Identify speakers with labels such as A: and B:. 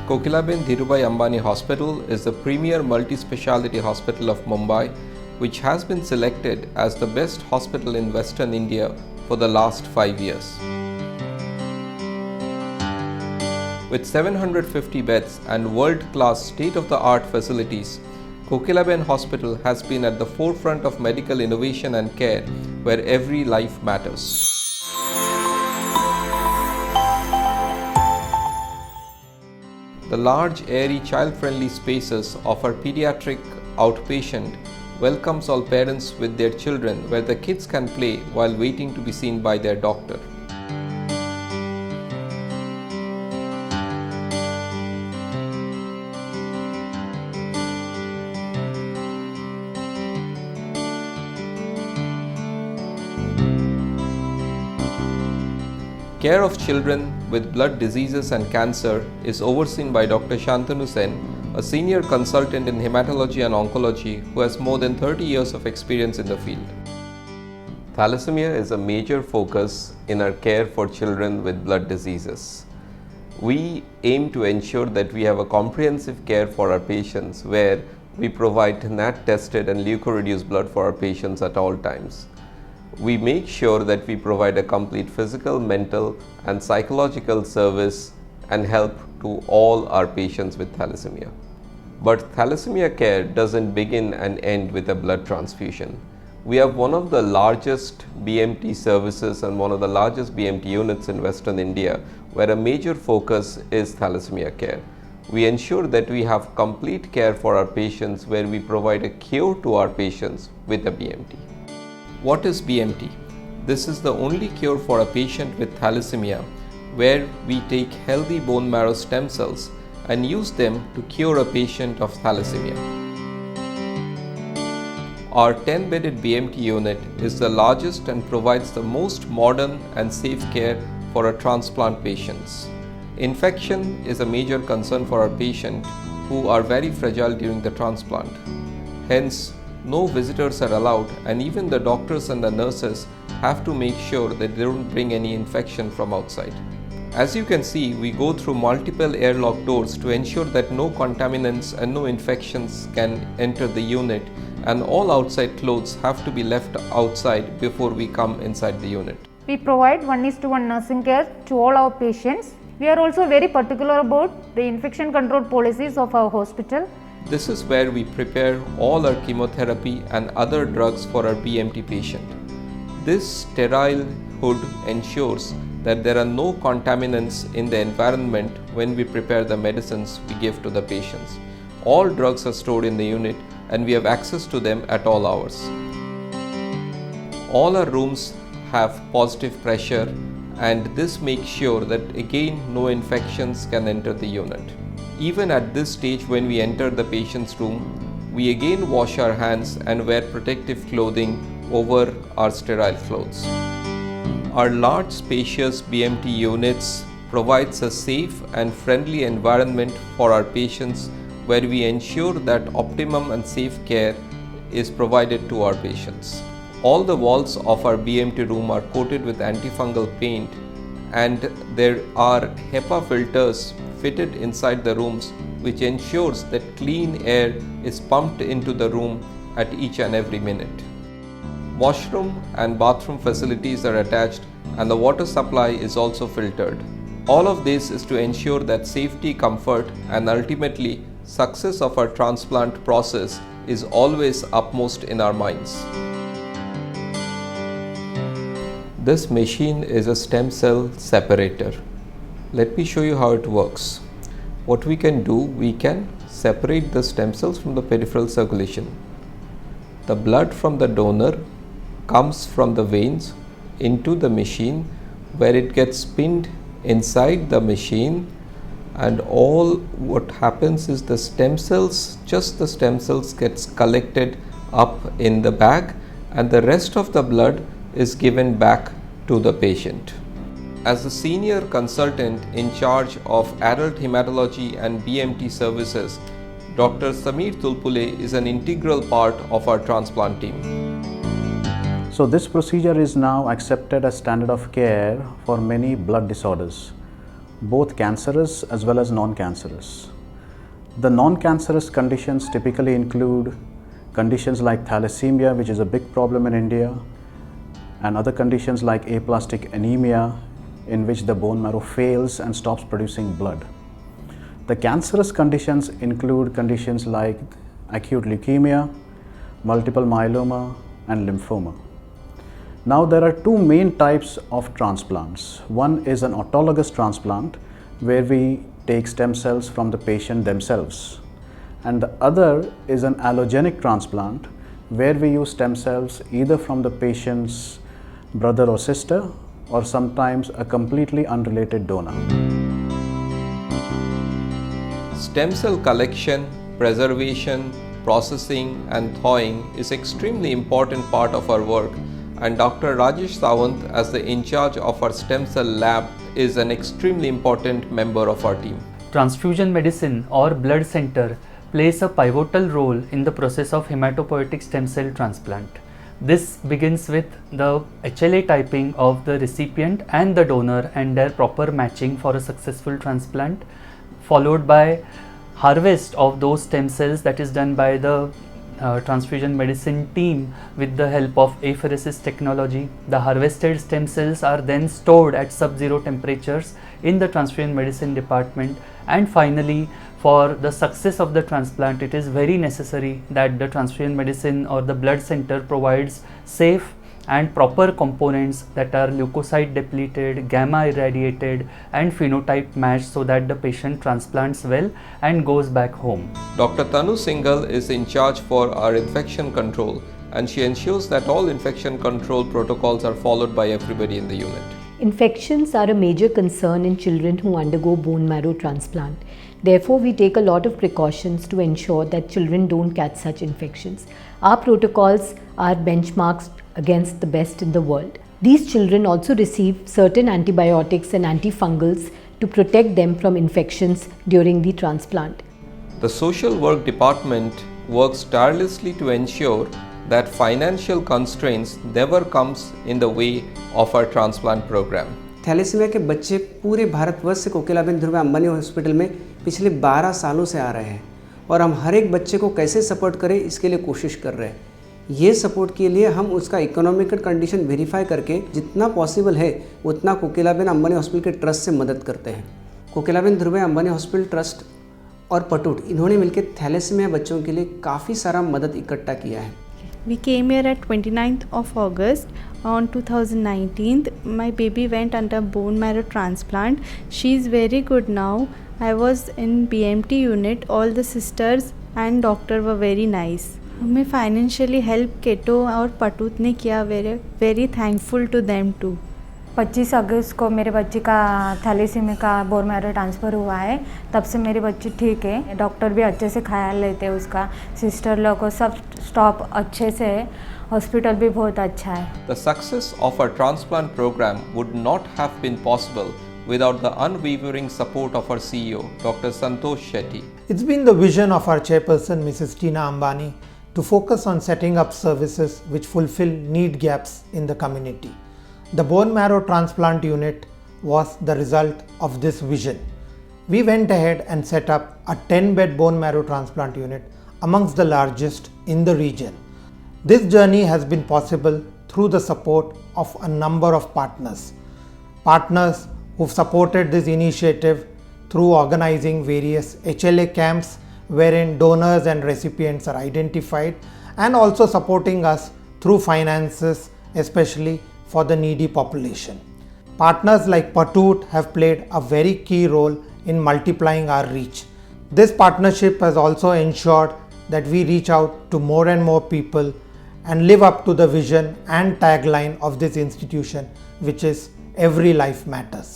A: Kokilaben Dhirubhai Ambani Hospital is the premier multi-speciality hospital of Mumbai, which has been selected as the best hospital in Western India for the last 5 years. With 750 beds and world-class state-of-the-art facilities, Kokilaben Hospital has been at the forefront of medical innovation and care where every life matters. The large, airy, child-friendly spaces of our pediatric outpatient welcomes all parents with their children where the kids can play while waiting to be seen by their doctor. Care of children with blood diseases and cancer is overseen by Dr. Shantanu Sen, a senior consultant in hematology and oncology who has more than 30 years of experience in the field. Thalassemia is a major focus in our care for children with blood diseases. We aim to ensure that we have a comprehensive care for our patients where we provide NAT-tested and leukoreduced blood for our patients at all times. We make sure that we provide a complete physical, mental and psychological service and help to all our patients with thalassemia. But thalassemia care doesn't begin and end with a blood transfusion. We have one of the largest BMT services and one of the largest BMT units in Western India where a major focus is thalassemia care. We ensure that we have complete care for our patients where we provide a cure to our patients with a BMT. What is BMT? This is the only cure for a patient with thalassemia where we take healthy bone marrow stem cells and use them to cure a patient of thalassemia. Our 10-bedded BMT unit is the largest and provides the most modern and safe care for our transplant patients. Infection is a major concern for our patients who are very fragile during the transplant. Hence, no visitors are allowed and even the doctors and the nurses have to make sure that they don't bring any infection from outside. As you can see, we go through multiple airlock doors to ensure that no contaminants and no infections can enter the unit, and all outside clothes have to be left outside before we come inside the unit.
B: We provide 1:1 nursing care to all our patients. We are also very particular about the infection control policies of our hospital.
A: This is where we prepare all our chemotherapy and other drugs for our BMT patient. This sterile hood ensures that there are no contaminants in the environment when we prepare the medicines we give to the patients. All drugs are stored in the unit and we have access to them at all hours. All our rooms have positive pressure and this makes sure that again no infections can enter the unit. Even at this stage when we enter the patient's room, we again wash our hands and wear protective clothing over our sterile clothes. Our large spacious BMT units provides a safe and friendly environment for our patients where we ensure that optimum and safe care is provided to our patients. All the walls of our BMT room are coated with antifungal paint and there are HEPA filters fitted inside the rooms which ensures that clean air is pumped into the room at each and every minute. Washroom and bathroom facilities are attached and the water supply is also filtered. All of this is to ensure that safety, comfort and ultimately success of our transplant process is always upmost in our minds. This machine is a stem cell separator. Let me show you how it works. What we can do, we can separate the stem cells from the peripheral circulation. The blood from the donor comes from the veins into the machine where it gets pinned inside the machine and all what happens is the stem cells, just the stem cells gets collected up in the bag, and the rest of the blood is given back to the patient. As the senior consultant in charge of adult hematology and BMT services, Dr. Sameer Tulpule is an integral part of our transplant team.
C: So this procedure is now accepted as standard of care for many blood disorders, both cancerous as well as non-cancerous. The non-cancerous conditions typically include conditions like thalassemia, which is a big problem in India, and other conditions like aplastic anemia, in which the bone marrow fails and stops producing blood. The cancerous conditions include conditions like acute leukemia, multiple myeloma, and lymphoma. Now there are two main types of transplants. One is an autologous transplant, where we take stem cells from the patient themselves. And the other is an allogenic transplant, where we use stem cells either from the patient's brother or sister, or sometimes a completely unrelated donor.
A: Stem cell collection, preservation, processing and thawing is extremely important part of our work, and Dr. Rajesh Sawant, as the in charge of our stem cell lab, is an extremely important member of our team.
D: Transfusion medicine or blood center plays a pivotal role in the process of hematopoietic stem cell transplant. This begins with the HLA typing of the recipient and the donor and their proper matching for a successful transplant, followed by harvest of those stem cells that is done by the transfusion medicine team with the help of apheresis technology. The harvested stem cells are then stored at sub-zero temperatures in the transfusion medicine department, and finally, for the success of the transplant, it is very necessary that the transfusion medicine or the blood center provides safe and proper components that are leukocyte depleted, gamma irradiated and phenotype matched, so that the patient transplants well and goes back home.
A: Dr. Tanu Singhal is in charge for our infection control, and she ensures that all infection control protocols are followed by everybody in the unit.
E: Infections are a major concern in children who undergo bone marrow transplant. Therefore, we take a lot of precautions to ensure that children don't catch such infections. Our protocols are benchmarks against the best in the world. These children also receive certain antibiotics and antifungals to protect them from infections during the transplant.
A: The social work department works tirelessly to ensure that financial constraints never comes in the way of our transplant program.
F: Thalassemia के बच्चे पूरे भारतवर्ष से Kokilaben Dhirubhai Ambani hospital में पिछले 12 सालों से आ रहे हैं, और हम हर एक बच्चे को कैसे सपोर्ट करें इसके लिए कोशिश कर रहे हैं। ये सपोर्ट के लिए हम उसका इकोनॉमिकल कंडीशन वेरीफाई करके जितना पॉसिबल है उतना कोकिलाबेन अंबानी हॉस्पिटल के ट्रस्ट से मदद करते हैं। कोकिलाबेन धीरूभाई अंबानी हॉस्पिटल ट्रस्ट और पटूट, इन्होंने मिलकर थैलेसीमिया बच्चों के लिए काफ़ी सारा मदद इकट्ठा किया है।
G: We came here at 29th of August on 2019. My baby went under bone marrow transplant. She is very good now. I was in BMT unit. All the sisters and doctor were very nice. हमें financially help Ketto और पटूत ने किया. Very thankful to them too.
B: 25 अगस्त को मेरे बच्चे का थैलेसीमिया का बोन मैरो ट्रांसफ़र हुआ है। तब से मेरी बच्ची ठीक है। डॉक्टर भी अच्छे से ख्याल लेते हैं उसका, सिस्टर लोग को, सब स्टाफ अच्छे से है, हॉस्पिटल भी बहुत अच्छा है।
A: The success of our transplant program would not have been possible without the unwavering support of our CEO, Dr. Santosh Shetty.
H: It's been the vision of our chairperson, Mrs. Tina Ambani, to focus on setting up services which fulfill need gaps in the community. The bone marrow transplant unit was the result of this vision. We went ahead and set up a 10-bed bone marrow transplant unit, amongst the largest in the region. This journey has been possible through the support of a number of partners. Partners who've supported this initiative through organizing various HLA camps wherein donors and recipients are identified, and also supporting us through finances, especially for the needy population. Partners like Patoot have played a very key role in multiplying our reach. This partnership has also ensured that we reach out to more and more people and live up to the vision and tagline of this institution, which is "Every life matters."